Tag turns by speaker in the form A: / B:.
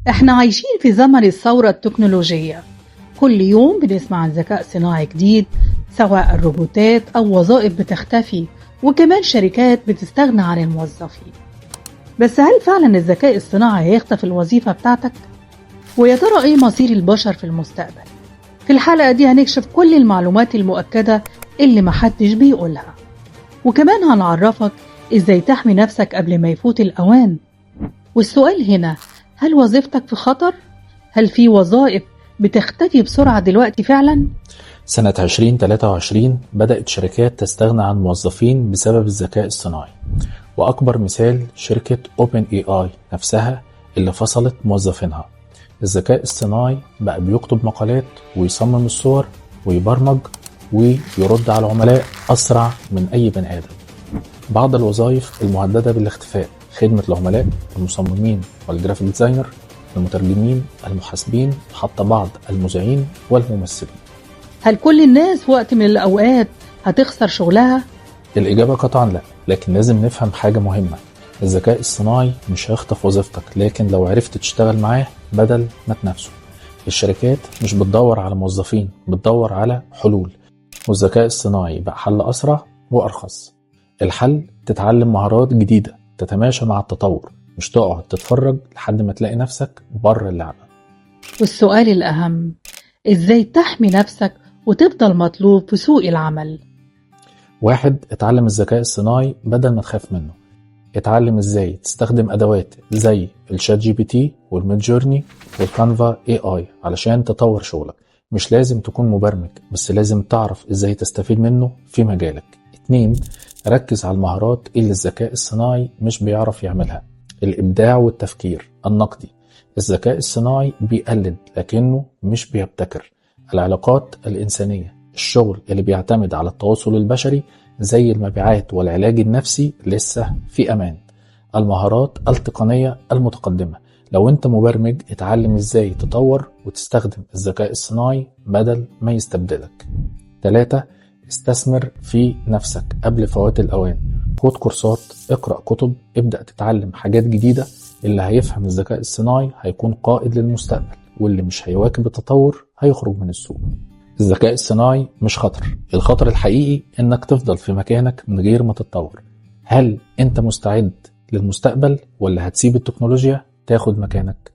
A: احنا عايشين في زمن الثورة التكنولوجية. كل يوم بنسمع عن ذكاء صناعي جديد، سواء الروبوتات أو وظائف بتختفي، وكمان شركات بتستغنى عن الموظفين. بس هل فعلا الذكاء الصناعي هيخطف الوظيفة بتاعتك؟ ويا ترى ايه مصير البشر في المستقبل؟ في الحلقة دي هنكشف كل المعلومات المؤكدة اللي محدش بيقولها، وكمان هنعرفك ازاي تحمي نفسك قبل ما يفوت الأوان. والسؤال هنا، هل وظيفتك في خطر؟ هل في وظائف بتختفي بسرعة دلوقتي فعلا؟
B: سنة 2023 بدأت شركات تستغنى عن موظفين بسبب الذكاء الصناعي، وأكبر مثال شركة OpenAI نفسها اللي فصلت موظفينها. الذكاء الصناعي بقى بيكتب مقالات ويصمم الصور ويبرمج ويرد على العملاء أسرع من أي بني آدم. بعض الوظائف المهددة بالاختفاء: خدمة العملاء، المصممين والجرافيك ديزاينر، المترجمين، المحاسبين، حتى بعض المذيعين والممثلين.
A: هل كل الناس في وقت من الأوقات هتخسر شغلها؟
B: الإجابة قطعا لا، لكن لازم نفهم حاجة مهمة: الذكاء الصناعي مش هيخطف وظيفتك، لكن لو عرفت تشتغل معاه بدل ما تنافسه. الشركات مش بتدور على موظفين، بتدور على حلول، والذكاء الصناعي بقى حل أسرع وأرخص. الحل تتعلم مهارات جديدة تتماشى مع التطور، مش تقعد تتفرج لحد ما تلاقي نفسك بره اللعبة.
A: والسؤال الأهم، ازاي تحمي نفسك وتفضل مطلوب في سوق العمل؟
B: 1. اتعلم الذكاء الصناعي بدل ما تخاف منه. اتعلم ازاي تستخدم ادوات زي الشات جي بي تي والميدجورني والكانفا AI علشان تطور شغلك. مش لازم تكون مبرمج، بس لازم تعرف ازاي تستفيد منه في مجالك. 2. ركز على المهارات اللي الذكاء الصناعي مش بيعرف يعملها: الابداع والتفكير النقدي. الذكاء الصناعي بيقلد لكنه مش بيبتكر. العلاقات الإنسانية، الشغل اللي بيعتمد على التواصل البشري زي المبيعات والعلاج النفسي لسه في أمان. المهارات التقنية المتقدمة: لو انت مبرمج، اتعلم ازاي تطور وتستخدم الذكاء الصناعي بدل ما يستبدلك. 3. استثمر في نفسك قبل فوات الأوان. خد كورسات، اقرأ كتب، ابدأ تتعلم حاجات جديدة. اللي هيفهم الذكاء الصناعي هيكون قائد للمستقبل، واللي مش هيواكب التطور هيخرج من السوق. الذكاء الصناعي مش خطر، الخطر الحقيقي انك تفضل في مكانك من غير ما تتطور. هل انت مستعد للمستقبل ولا هتسيب التكنولوجيا تاخد مكانك؟